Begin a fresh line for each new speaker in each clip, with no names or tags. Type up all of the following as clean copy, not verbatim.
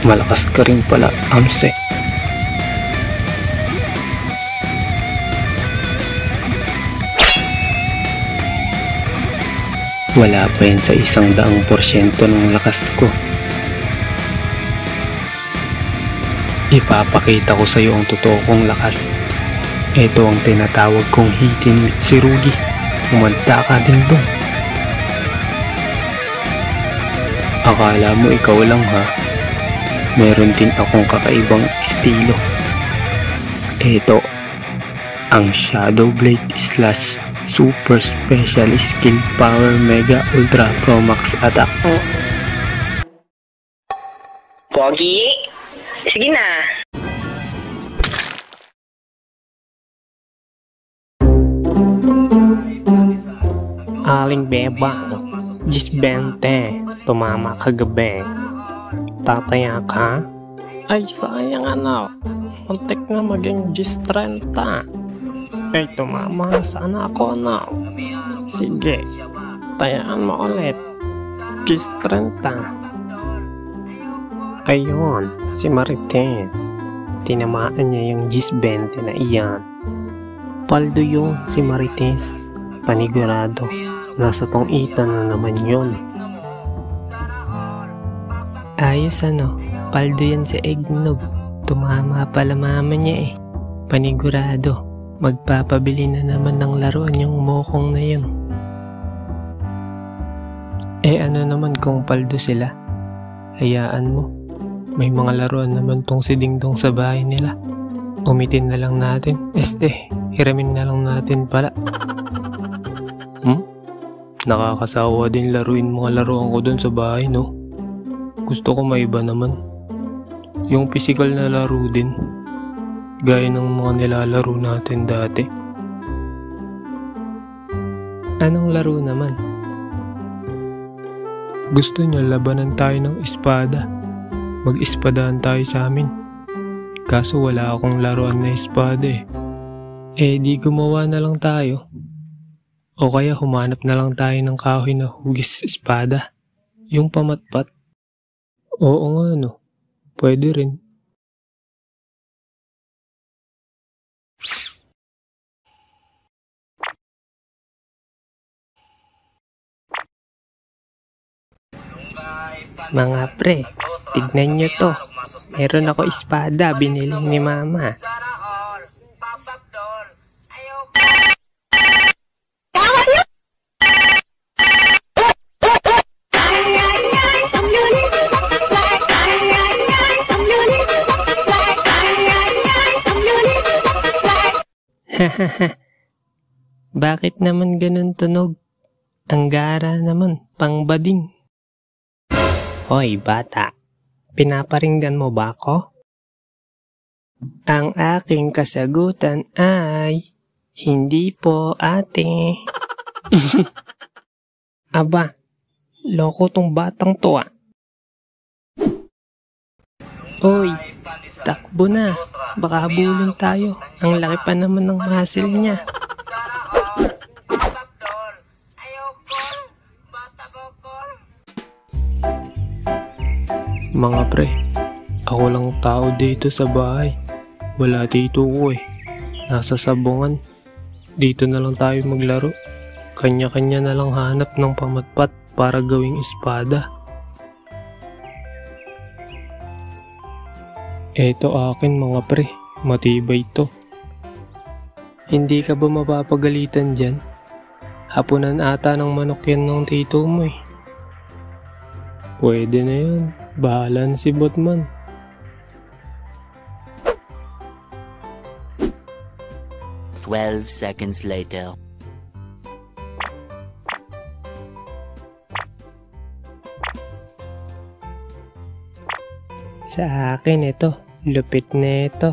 Malakas ka rin pala, Amse. Wala pa yan sa 100% ng lakas ko. Ipapakita ko sa'yo ang totoo kong lakas. Ito ang tinatawag kong Hikin Mitsurugi. Umanta ka din doon. Akala mo ikaw lang ha? Meron din akong kakaibang estilo. Ito ang Shadow Blade Slash Super Special Skill Power Mega Ultra Pro Max Attack.
Pogi? Sige na.
Aling beba, Diyos 20, tumama kagabi. Tataya ka? Ay sayang ano, muntik na maging Diyos 30. Ay tumama sana ako ano. Sige, tayaan mo ulit. Diyos 30. Ayun, si Marites. Tinamaan niya yung Diyos 20 na iyan. Paldo yun si Marites. Panigurado. Nasa tong itan na naman yun. Ayos ano, paldo yan si Eggnog. Tumama pala mama niya eh. Panigurado, magpapabili na naman ng laruan yung mokong na yun. Eh ano naman kung paldo sila? Hayaan mo, may mga laruan naman tong si Dingdong sa bahay nila. Umitin na lang natin. Hiramin na lang natin pala. Nakakasawa din laruin mga laruan ko dun sa bahay, no? Gusto ko maiba naman. Yung physical na laro din. Gaya ng mga nilalaro natin dati. Anong laro naman? Gusto niya labanan tayo ng espada. Mag-espadaan tayo sa amin. Kaso wala akong laruan na espada eh. Eh di gumawa na lang tayo. O kaya humanap na lang tayo ng kahoy na hugis espada. Yung pamatpat. Oo nga no. Pwede rin. Mga pre, tignan nyo to. Meron ako espada, binili ni mama. Bakit naman ganun tunog? Ang gara naman, pangbading. Hoy bata, pinaparinggan mo ba ako? Ang aking kasagutan ay, hindi po ate. Aba, loko tong batang to ah. Oy, takbo na. Baka habulin tayo. Ang laki pa naman ng muscle niya. Mga pre, ako lang tao dito sa bahay. Wala dito ko eh. Nasa sabungan. Dito na lang tayo maglaro. Kanya-kanya na lang hanap ng pamatpat para gawing espada. Eto akin mga pre, matibay to. Hindi ka ba mapapagalitan dyan? Hapunan ata ng manok yan ng tito mo eh. Pwede na yun, bahala na si Botman.
"12 seconds later."
Sa akin ito, lupit na ito.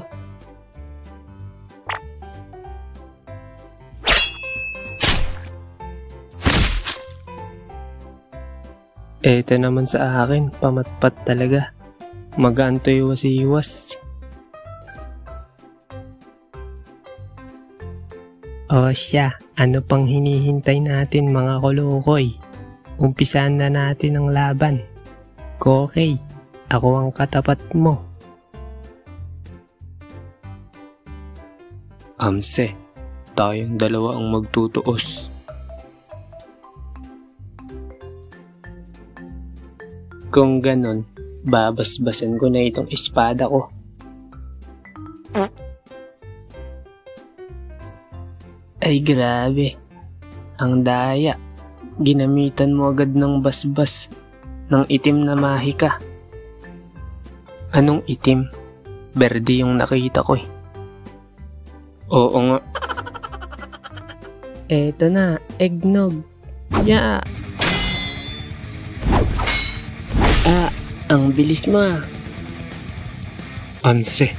Ito naman sa akin, pamatpat talaga. Magaan to iwas-iwas. O siya, ano pang hinihintay natin mga kolokoy? Umpisahan na natin ang laban. Kokey, Ako ang katapat mo.
Amse, tayong dalawa ang magtutuos. Kung ganon, babasbasan ko na itong espada ko. Ay grabe, ang daya. Ginamitan mo agad ng basbas ng itim na mahika. Anong itim? Berde yung nakita ko eh. Oo nga.
Eto na, eggnog. Yeah.
Ang bilis mo ah. Anse,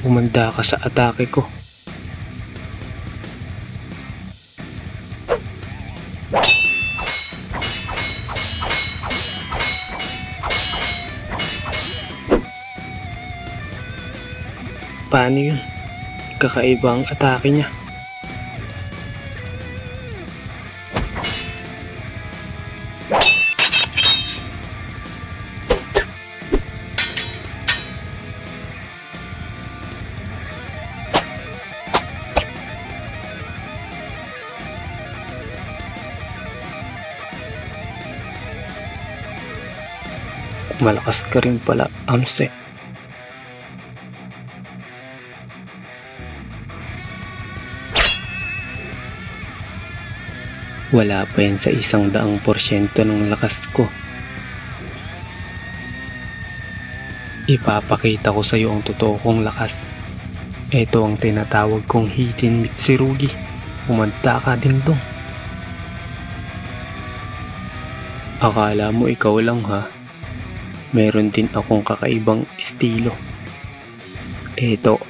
umanda ka sa atake ko. Paano yun? Kakaiba ang atake niya. Malakas ka rin pala, Amse. Wala pa yan sa 100% ng lakas ko. Ipapakita ko sa iyo ang totoo kong lakas. Ito ang tinatawag kong Hitin Mitsurugi. Umanta ka dingdong. Akala mo ikaw lang ha? Meron din akong kakaibang estilo. Ito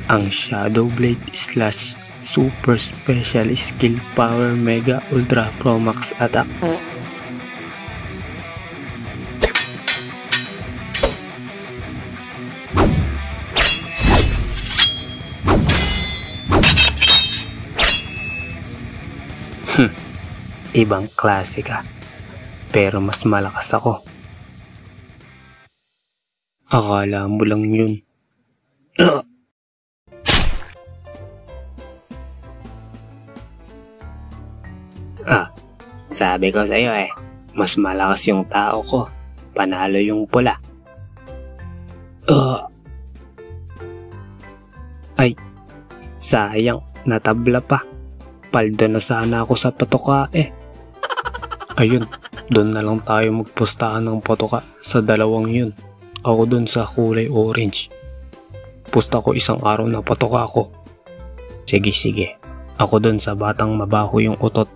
ang Shadow Blade slash Super Special Skill Power Mega Ultra Pro Max Attack. Ibang klase ka, pero mas malakas ako. Akala mo lang yun. Sabi ko sa'yo mas malakas yung tao ko. Panalo yung pula. Ay, sayang, natabla pa. Paldo na sana ako sa patoka Ayun, doon na lang tayo magpustahan ng patoka sa dalawang yun. Ako doon sa kulay orange. Pusta ko isang araw na patoka ko. Sige. Ako doon sa batang mabaho yung utot.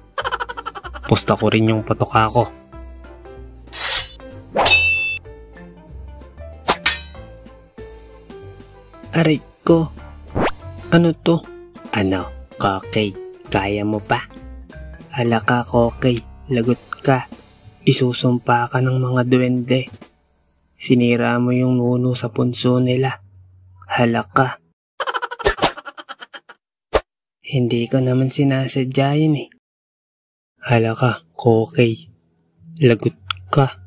Pusta ko rin yung patoka ko. Aray ko. Ano to? Ano, Kokey? Kaya mo pa? Hala ka, Kokey. Lagot ka. Isusumpa ka ng mga duwende. Sinira mo yung nuno sa punso nila. Hala ka. Hindi ko naman sinasadya yun Hala ka, Kokey. Lagot ka.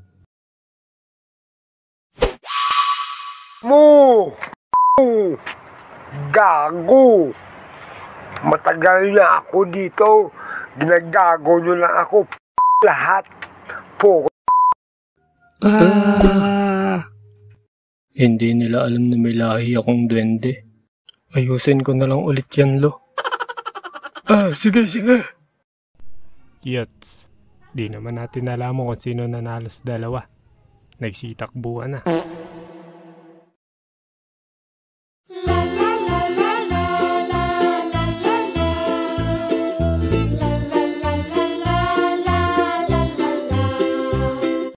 Mo! Gago! Matagal na ako dito. Ginagago nyo lang ako. Lahat. Po.
Hindi nila alam na may lahi akong duwende. Ayusin ko na lang ulit yan, lo. Sige.
Yots, di naman natin alam kung sino nanalo sa dalawa. Nagsitakbuhan na.